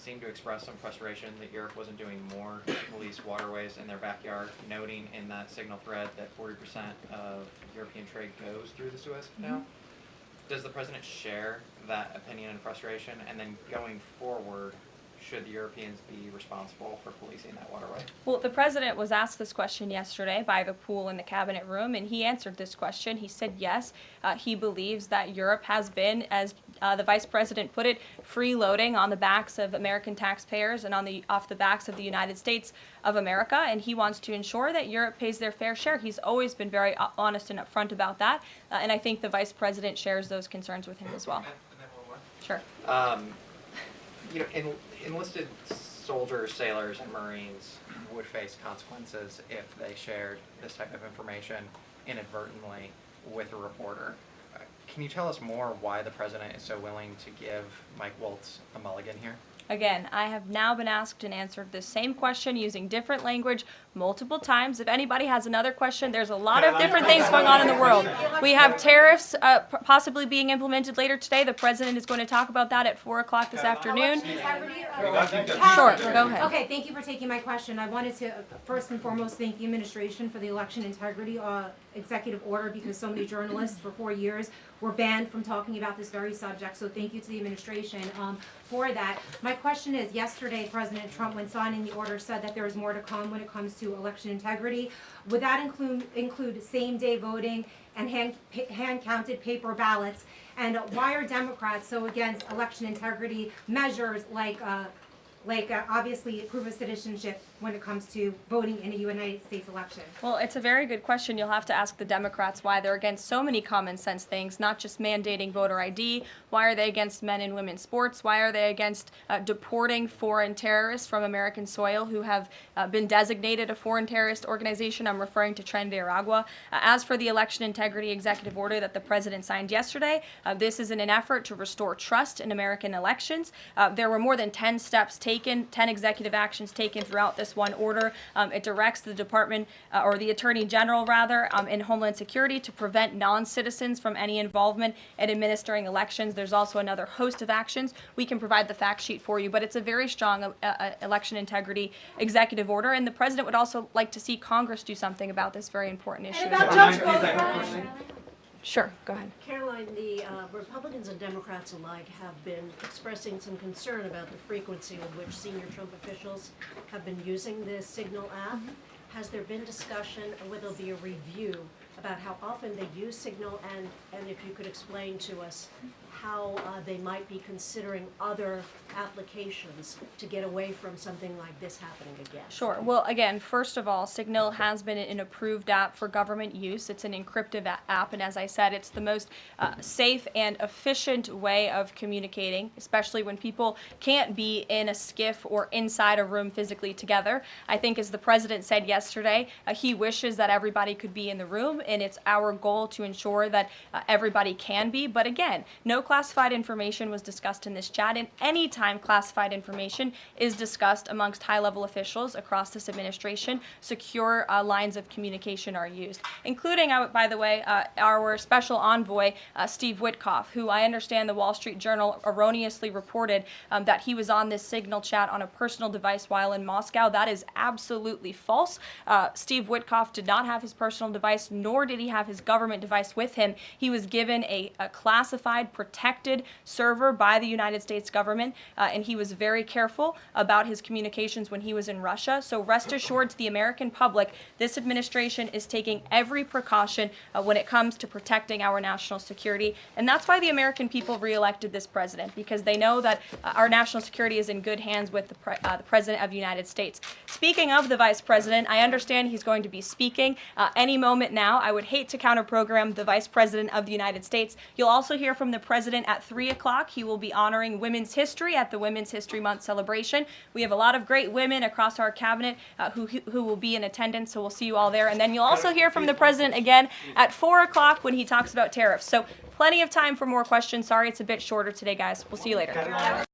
seemed to express some frustration that Europe wasn't doing more to police waterways in their backyard, noting in that signal thread that 40% of European trade goes through the Suez Canal. Does the president share that opinion and frustration? And then going forward, should the Europeans be responsible for policing that waterway? Well, the president was asked this question yesterday by the pool in the cabinet room, and he answered this question. He said yes, he believes that Europe has been, as the vice president put it, freeloading on the backs of American taxpayers and off the backs of the United States of America, and he wants to ensure that Europe pays their fair share. He's always been very honest and upfront about that, and I think the vice president shares those concerns with him as well. And then one more. Sure. Enlisted soldiers, sailors, and Marines would face consequences if they shared this type of information inadvertently with a reporter. Can you tell us more why the president is so willing to give Mike Waltz a mulligan here? Again, I have now been asked and answered this same question using different language multiple times. If anybody has another question, there's a lot of different things going on in the world. We have tariffs possibly being implemented later today. The president is going to talk about that at 4 o'clock this afternoon. Sure, go ahead. Okay, thank you for taking my question. I wanted to first and foremost thank the administration for the election integrity executive order, because so many journalists for 4 years were banned from talking about this very subject. So thank you to the administration for that. My question is, yesterday President Trump, when signing the order, said that there is more to come when it comes to election integrity. Would that include same-day voting and hand-counted paper ballots? And why are Democrats so against election integrity measures like obviously proof of citizenship when it comes to voting in a United States election? Well, it's a very good question. You'll have to ask the Democrats why they're against so many common sense things, not just mandating voter ID. Why are they against men and women's sports? Why are they against deporting foreign terrorists from American soil who have been designated a foreign terrorist organization? I'm referring to Tren de Aragua. As for the election integrity executive order that the president signed yesterday, this is in an effort to restore trust in American elections. There were more than 10 steps taken, 10 executive actions taken throughout this one order. It directs the department, or the attorney general rather, in Homeland Security to prevent non-citizens from any involvement in administering elections. There's also another host of actions. We can provide the fact sheet for you, but it's a very strong election integrity executive order, and the president would also like to see Congress do something about this very important issue. Sure, go ahead. Karoline, the Republicans and Democrats alike have been expressing some concern about the frequency with which senior Trump officials have been using the Signal app. Has there been discussion, or will there be a review about how often they use Signal, and if you could explain to us how they might be considering other applications to get away from something like this happening again? Sure. Well, again, first of all, Signal has been an approved app for government use. It's an encrypted app, and as I said, it's the most safe and efficient way of communicating, especially when people can't be in a skiff or inside a room physically together. I think, as the president said yesterday, he wishes that everybody could be in the room, and it's our goal to ensure that everybody can be. But again, no classified information was discussed in this chat, and any time classified information is discussed amongst high-level officials across this administration, secure lines of communication are used, including, by the way, our special envoy, Steve Witkoff, who I understand the Wall Street Journal erroneously reported that he was on this Signal chat on a personal device while in Moscow. That is absolutely false. Steve Witkoff did not have his personal device, nor did he have his government device with him. He was given a classified, protected server by the United States government, and he was very careful about his communications when he was in Russia. So rest assured to the American public, this administration is taking every precaution when it comes to protecting our national security, and that's why the American people re-elected this president, because they know that our national security is in good hands with the President of the United States. Speaking of the Vice President, I understand he's going to be speaking any moment now. I would hate to counter-program the Vice President of the United States. You'll also hear from the President at 3 o'clock. He will be honoring women's history at the Women's History Month celebration. We have a lot of great women across our cabinet who will be in attendance, so we'll see you all there. And then you'll also hear from the President again at 4 o'clock when he talks about tariffs. So plenty of time for more questions. Sorry it's a bit shorter today, guys. We'll see you later.